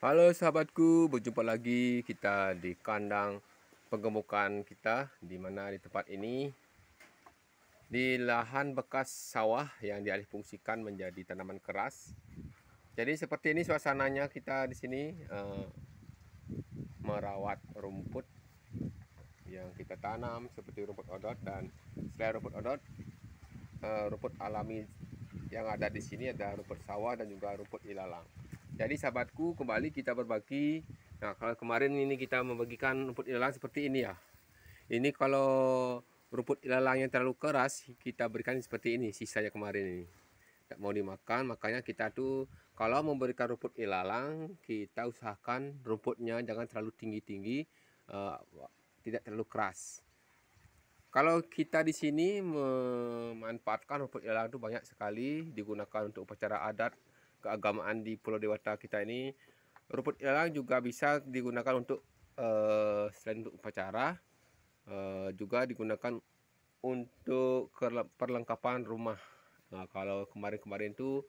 Halo sahabatku, berjumpa lagi kita di kandang penggemukan kita, di mana di tempat ini di lahan bekas sawah yang dialihfungsikan menjadi tanaman keras. Jadi seperti ini suasananya kita di sini merawat rumput yang kita tanam seperti rumput odot, dan selain rumput odot, rumput alami yang ada di sini ada rumput sawah dan juga rumput ilalang. Jadi sahabatku, kembali kita berbagi. Nah, kalau kemarin ini kita membagikan rumput ilalang seperti ini ya. Ini kalau rumput ilalang yang terlalu keras kita berikan seperti ini, sisanya kemarin ini. Tidak mau dimakan, makanya kita tuh kalau memberikan rumput ilalang kita usahakan rumputnya jangan terlalu tinggi-tinggi, tidak terlalu keras. Kalau kita di sini memanfaatkan rumput ilalang itu banyak sekali digunakan untuk upacara adat keagamaan di Pulau Dewata kita ini. Rumput ilalang juga bisa digunakan untuk selain untuk upacara, juga digunakan untuk perlengkapan rumah. Nah, kalau kemarin-kemarin tuh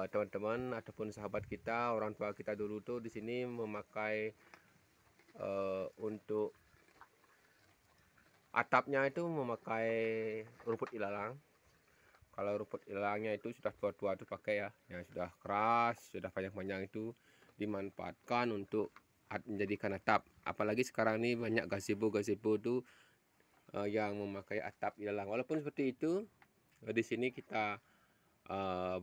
teman-teman ataupun sahabat kita, orang tua kita dulu tuh di sini memakai untuk atapnya itu memakai rumput ilalang. Kalau rumput ilalangnya itu sudah tua-tua itu pakai ya, yang sudah keras, sudah panjang-panjang itu dimanfaatkan untuk menjadikan atap. Apalagi sekarang ini banyak gazebo-gazebo itu yang memakai atap ilalang. Walaupun seperti itu, di sini kita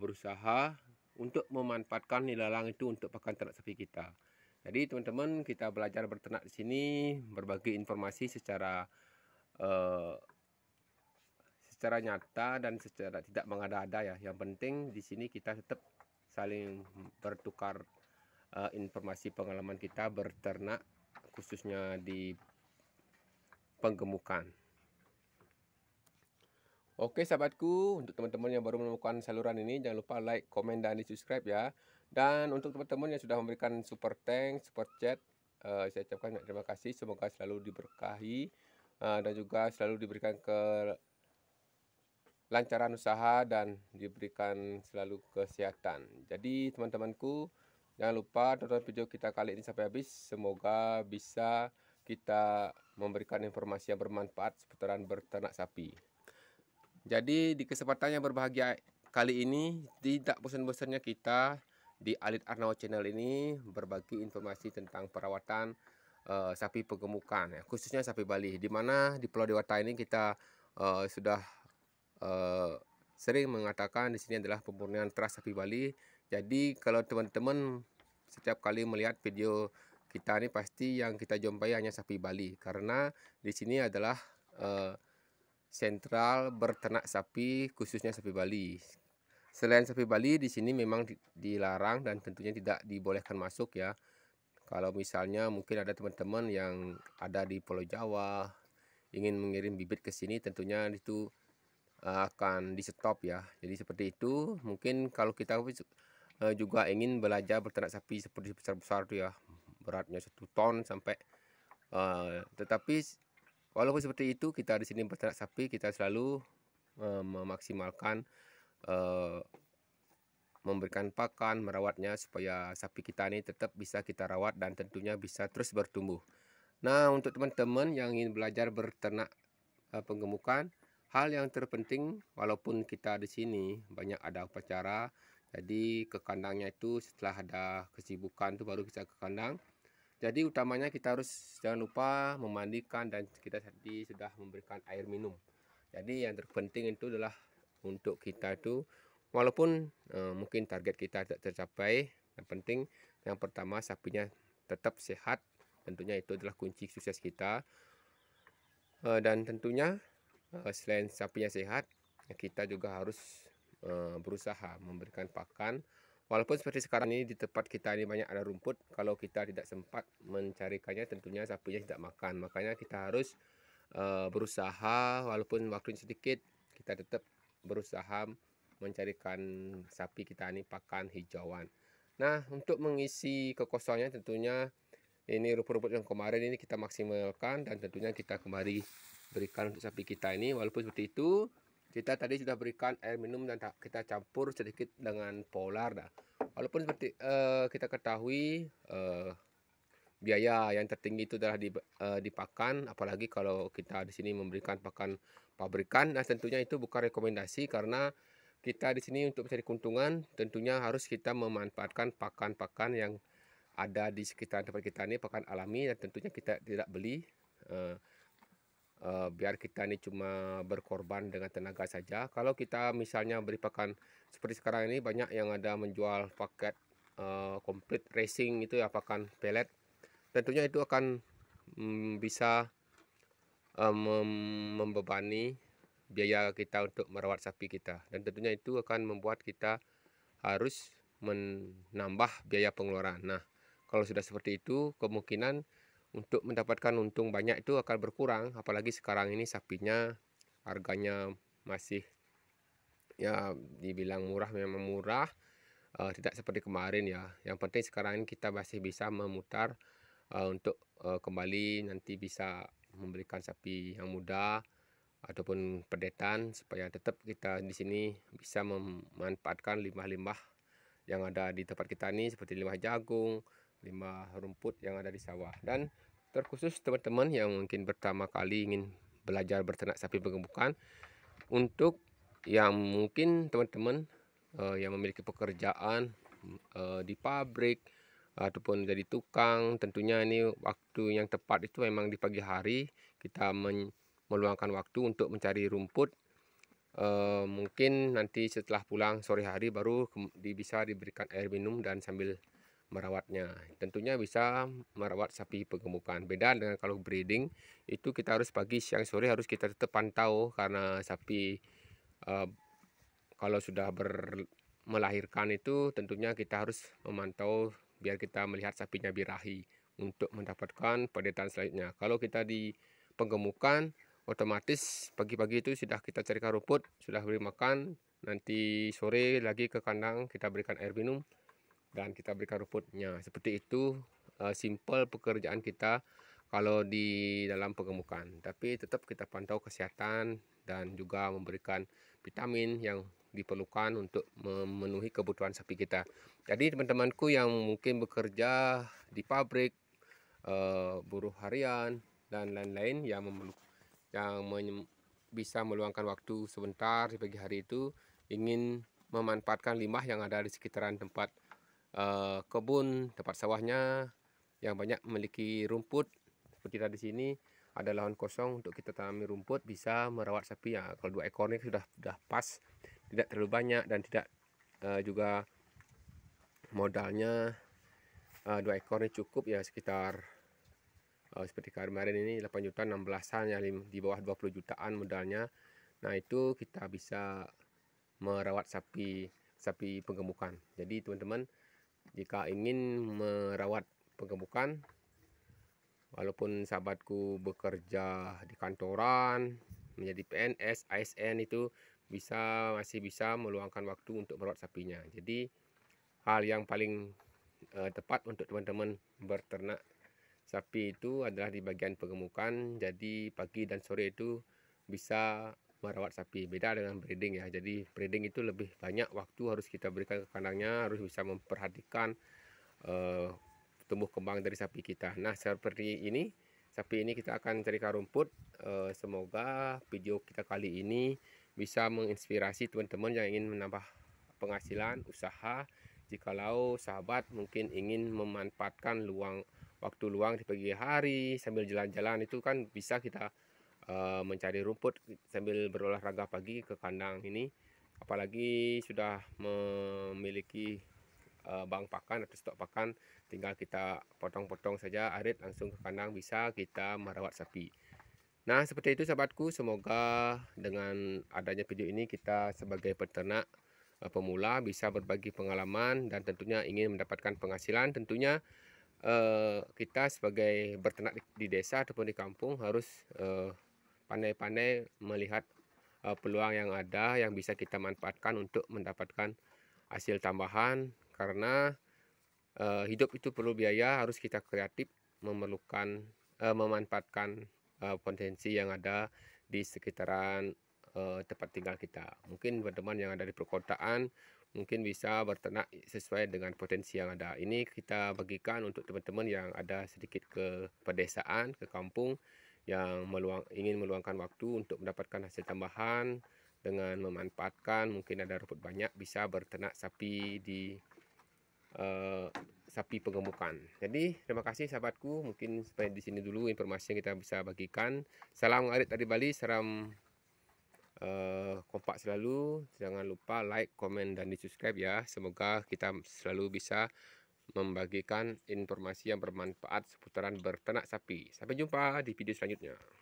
berusaha untuk memanfaatkan ilalang itu untuk pakan ternak sapi kita. Jadi teman-teman, kita belajar berternak di sini, berbagi informasi eh, secara nyata dan secara tidak mengada-ada ya. Yang penting di sini kita tetap saling bertukar informasi pengalaman kita berternak, khususnya di penggemukan. Oke sahabatku, untuk teman-teman yang baru menemukan saluran ini, jangan lupa like, komen, dan di subscribe ya. Dan untuk teman-teman yang sudah memberikan super thanks, super chat, saya ucapkan terima kasih. Semoga selalu diberkahi dan juga selalu diberikan kelancaran usaha dan diberikan selalu kesehatan. Jadi teman-temanku, jangan lupa tonton video kita kali ini sampai habis. Semoga bisa kita memberikan informasi yang bermanfaat seputaran berternak sapi. Jadi di kesempatan yang berbahagia kali ini, tidak bosan-bosannya kita di Alit Arnaud Channel ini berbagi informasi tentang perawatan sapi penggemukan ya, khususnya sapi Bali. Di mana di Pulau Dewata ini kita sudah sering mengatakan di sini adalah pemurnian teras sapi Bali. Jadi kalau teman-teman setiap kali melihat video kita ini, pasti yang kita jumpai hanya sapi Bali, karena di sini adalah sentral berternak sapi, khususnya sapi Bali. Selain sapi Bali, di sini memang dilarang dan tentunya tidak dibolehkan masuk ya. Kalau misalnya mungkin ada teman-teman yang ada di Pulau Jawa ingin mengirim bibit ke sini, tentunya itu akan di stop ya. Jadi seperti itu. Mungkin kalau kita juga ingin belajar berternak sapi seperti besar-besar tuh ya, beratnya 1 ton sampai tetapi walaupun seperti itu, kita di sini berternak sapi kita selalu memaksimalkan memberikan pakan, merawatnya supaya sapi kita ini tetap bisa kita rawat dan tentunya bisa terus bertumbuh. Nah, untuk teman-teman yang ingin belajar berternak penggemukan, hal yang terpenting, walaupun kita di sini banyak ada upacara, jadi ke kandangnya itu setelah ada kesibukan itu baru bisa ke kandang. Jadi utamanya kita harus jangan lupa memandikan dan kita tadi sudah memberikan air minum. Jadi yang terpenting itu adalah untuk kita itu, walaupun mungkin target kita tidak tercapai, yang penting yang pertama sapinya tetap sehat. Tentunya itu adalah kunci sukses kita. Dan tentunya selain sapinya sehat, kita juga harus berusaha memberikan pakan. Walaupun seperti sekarang ini di tempat kita ini banyak ada rumput, kalau kita tidak sempat mencarikannya, tentunya sapinya tidak makan. Makanya kita harus berusaha, walaupun waktunya sedikit, kita tetap berusaha mencarikan sapi kita ini pakan hijauan. Nah, untuk mengisi kekosongannya tentunya ini rumput-rumput yang kemarin ini kita maksimalkan dan tentunya kita kembali berikan untuk sapi kita ini. Walaupun seperti itu, kita tadi sudah berikan air minum dan kita campur sedikit dengan polar dah. Walaupun seperti kita ketahui biaya yang tertinggi itu adalah di pakan, apalagi kalau kita di sini memberikan pakan pabrikan. Nah, tentunya itu bukan rekomendasi karena kita di sini untuk mencari keuntungan tentunya harus kita memanfaatkan pakan-pakan yang ada di sekitar tempat kita ini, pakan alami, dan tentunya kita tidak beli. eh, Biar kita ini cuma berkorban dengan tenaga saja. Kalau kita misalnya beri pakan seperti sekarang ini, banyak yang ada menjual paket komplit racing itu ya, pakan pelet. Tentunya itu akan bisa membebani biaya kita untuk merawat sapi kita, dan tentunya itu akan membuat kita harus menambah biaya pengeluaran. Nah, kalau sudah seperti itu, kemungkinan untuk mendapatkan untung banyak itu akan berkurang, apalagi sekarang ini sapinya harganya masih ya dibilang murah, memang murah, tidak seperti kemarin ya. Yang penting sekarang ini kita masih bisa memutar untuk kembali nanti bisa memberikan sapi yang muda ataupun pedetan, supaya tetap kita di sini bisa memanfaatkan limbah-limbah yang ada di tempat kita ini, seperti limbah jagung, limbah rumput yang ada di sawah. Dan terkhusus teman-teman yang mungkin pertama kali ingin belajar berternak sapi penggemukan, untuk yang mungkin teman-teman yang memiliki pekerjaan di pabrik ataupun jadi tukang, tentunya ini waktu yang tepat itu memang di pagi hari. Kita meluangkan waktu untuk mencari rumput. Mungkin nanti setelah pulang sore hari baru bisa diberikan air minum dan sambil merawatnya. Tentunya bisa merawat sapi penggemukan. Beda dengan kalau breeding, itu kita harus pagi, siang, sore harus kita tetap pantau, karena sapi kalau sudah melahirkan itu tentunya kita harus memantau biar kita melihat sapinya birahi untuk mendapatkan pedetan selanjutnya. Kalau kita di penggemukan, otomatis pagi-pagi itu sudah kita carikan rumput, sudah beri makan, nanti sore lagi ke kandang kita berikan air minum dan kita berikan rumputnya. Seperti itu simple pekerjaan kita kalau di dalam penggemukan. Tapi tetap kita pantau kesehatan dan juga memberikan vitamin yang diperlukan untuk memenuhi kebutuhan sapi kita. Jadi teman-temanku yang mungkin bekerja di pabrik, buruh harian dan lain-lain yang bisa meluangkan waktu sebentar di pagi hari itu, ingin memanfaatkan limbah yang ada di sekitaran tempat kebun, tempat sawahnya yang banyak memiliki rumput. Seperti tadi di sini ada lahan kosong untuk kita tanami rumput, bisa merawat sapi ya. Kalau 2 ekor ini sudah pas, tidak terlalu banyak dan tidak juga modalnya 2 ekor ini cukup ya, sekitar seperti kemarin ini 8 juta 16-an ya, di bawah 20 jutaan modalnya. Nah, itu kita bisa merawat sapi penggemukan. Jadi teman-teman, jika ingin merawat penggemukan, walaupun sahabatku bekerja di kantoran, menjadi PNS, ASN, itu masih bisa meluangkan waktu untuk merawat sapinya. Jadi hal yang paling tepat untuk teman-teman berternak sapi itu adalah di bagian penggemukan. Jadi pagi dan sore itu bisa merawat sapi. Beda dengan breeding ya. Jadi breeding itu lebih banyak waktu harus kita berikan ke kandangnya, harus bisa memperhatikan tumbuh kembang dari sapi kita. Nah, seperti ini, sapi ini kita akan carikan rumput. Semoga video kita kali ini bisa menginspirasi teman-teman yang ingin menambah penghasilan usaha. Jikalau sahabat mungkin ingin memanfaatkan waktu luang di pagi hari sambil jalan-jalan, itu kan bisa kita mencari rumput sambil berolahraga pagi ke kandang ini. Apalagi sudah memiliki bank pakan atau stok pakan, tinggal kita potong-potong saja arit langsung ke kandang, bisa kita merawat sapi. Nah, seperti itu sahabatku, semoga dengan adanya video ini kita sebagai peternak pemula bisa berbagi pengalaman dan tentunya ingin mendapatkan penghasilan. Tentunya kita sebagai berternak di desa ataupun di kampung harus pandai-pandai melihat peluang yang ada yang bisa kita manfaatkan untuk mendapatkan hasil tambahan, karena hidup itu perlu biaya, harus kita kreatif, memanfaatkan potensi yang ada di sekitaran tempat tinggal kita. Mungkin teman-teman yang ada di perkotaan mungkin bisa berternak sesuai dengan potensi yang ada. Ini kita bagikan untuk teman-teman yang ada sedikit ke pedesaan, ke kampung, yang ingin meluangkan waktu untuk mendapatkan hasil tambahan dengan memanfaatkan mungkin ada rumput banyak, bisa berternak sapi di sapi penggemukan. Jadi terima kasih sahabatku, mungkin sampai di sini dulu informasi yang kita bisa bagikan. Salam ngarit dari Bali, salam kompak selalu. Jangan lupa like, komen, dan di subscribe ya. Semoga kita selalu bisa membagikan informasi yang bermanfaat seputaran berternak sapi. Sampai jumpa di video selanjutnya.